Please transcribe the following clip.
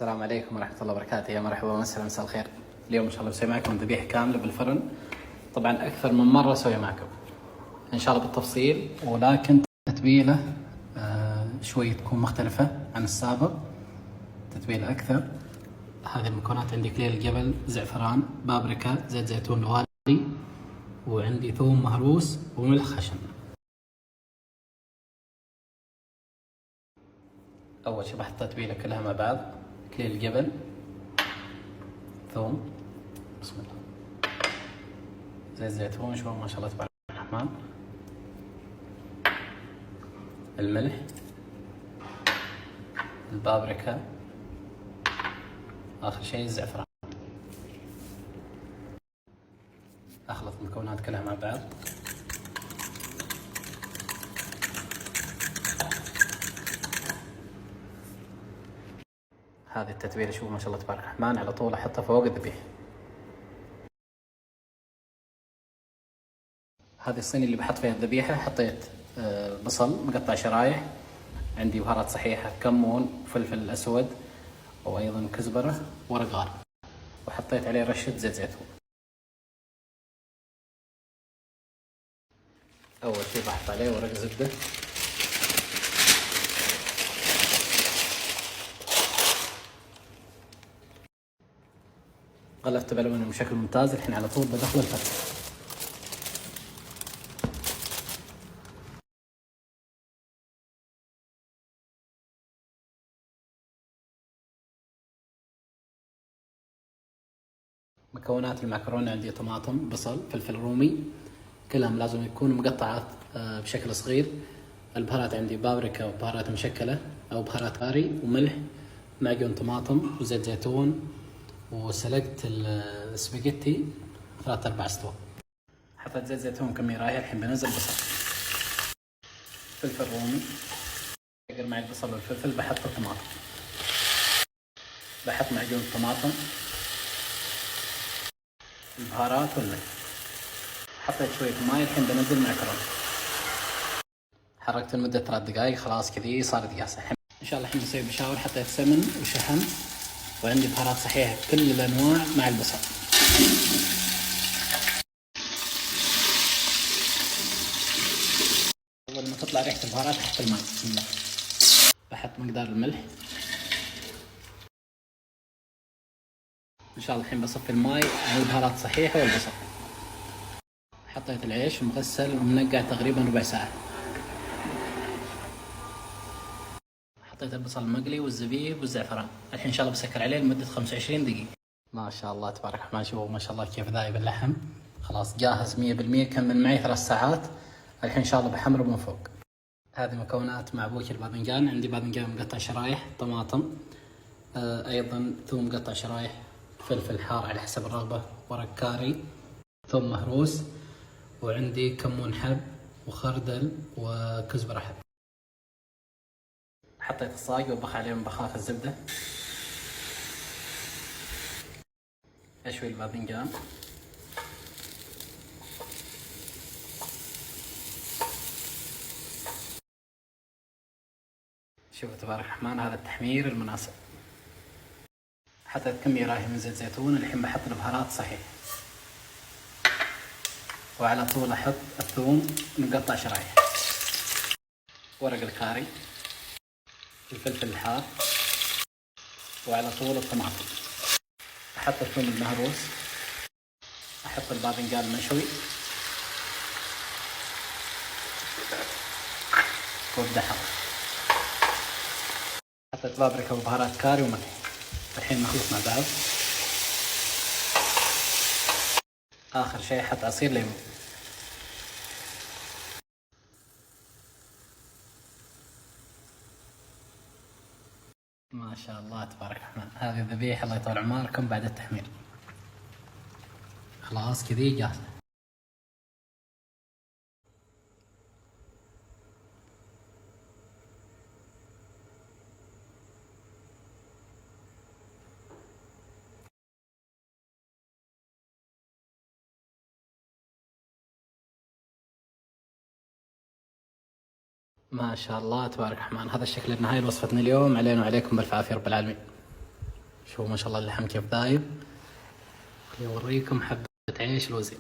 السلام عليكم ورحمة الله وبركاته. يا مرحبا ومسهلا، مساء الخير. اليوم إن شاء الله بسوي معكم ذبيحة كاملة بالفرن. طبعا أكثر من مرة أسويها معكم إن شاء الله بالتفصيل، ولكن تتبيلة شوي تكون مختلفة عن السابق، تتبيلة أكثر. هذه المكونات عندي: كليل الجبل، زعفران، بابريكا، زيت زيتون لوالي، وعندي ثوم مهروس وملح خشن. أول شي بحط التتبيلة كلها مع بعض: كليل الجبل، ثوم، بسم الله، زيت زيتون شوي ما شاء الله تبارك الرحمن، الملح، البابريكا، آخر شيء الزعفران. أخلط المكونات كلها مع بعض. هذه التتبيلة شوفوا ما شاء الله تبارك الرحمن، على طول أحطها فوق الذبيحة. هذه الصينية اللي بحط فيها الذبيحة حطيت بصل مقطع شرايح، عندي بهارات صحيحة، كمون، فلفل أسود، وأيضا كزبرة، ورق غار، وحطيت عليه رشة زيت زيتون. أول شي بحط عليه ورق زبدة، غلفته بالألومنيوم بشكل ممتاز. الحين على طول بدخل الفرن. مكونات المعكرونة عندي: طماطم، بصل، فلفل رومي، كلهم لازم يكونوا مقطعات بشكل صغير. البهارات عندي بابريكا وبهارات مشكلة أو بهارات كاري، وملح، معجون طماطم، وزيت زيتون، وسلقت السباجيتي 3/4 سوا. حطيت زيت زيتون كمية رايحة. الحين بنزل بصل، فلفل رومي، أقر مع البصل والفلفل بحط الطماطم، بحط معجون الطماطم، البهارات والملح، حطيت شوية ماي. الحين بنزل المعكرونة، حركت لمدة 3 دقائق، خلاص كذي صارت جاهزة. إن شاء الله الحين بسوي بشاور. حطيت سمن وشحم، وعندي بهارات صحيحة كل الأنواع مع البصل. أول ما تطلع ريحة البهارات أحط الماء، بسم الله. بحط مقدار الملح. إن شاء الله الحين بصفي الماء مع البهارات صحيحة والبصل. حطيت العيش مغسل ومنقع تقريبا ربع ساعة. حطيت البصل المقلي والزبيب والزعفران. الحين إن شاء الله بسكر عليه لمدة 25 دقيقة. ما شاء الله تبارك الرحمن، شوفوا ما شاء الله كيف ذايب اللحم. خلاص جاهز 100%. كمل معي 3 ساعات. الحين إن شاء الله بحمره من فوق. هذه مكونات معبوك الباذنجان. عندي باذنجان مقطع شرايح، طماطم، أيضا ثوم مقطع شرايح، فلفل حار على حسب الرغبة، ورق كاري، ثوم مهروس، وعندي كمون حب، وخردل، وكزبرة حب. حطيت الصاج وبخ عليه من بخاخ الزبدة. أشوي الباذنجان. شوفوا تبارك الرحمن، هذا التحمير المناسب. حطيت كمية رايحة من زيت زيتون. الحين بحط البهارات صحيح، وعلى طول أحط الثوم مقطع شرايح، ورق الكاري، الفلفل الحار، وعلى طول الطماطم. أحط الثوم المهروس، أحط الباذنجان المشوي، وابدأ أحط. حطيت بابريكا وبهارات كاري وملح. الحين نخلط مع بعض. آخر شيء أحط عصير ليمون. ما شاء الله تبارك الرحمن، هذه الذبيحة الله يطول عمركم بعد التحمير. خلاص كذي جاهزة. ما شاء الله تبارك الرحمن، هذا الشكل النهائي لوصفتنا اليوم. علينا وعليكم بالف عافية رب العالمين. شوفوا ما شاء الله اللحم كيف ذايب. خليني اوريكم حبة عيش الوزين.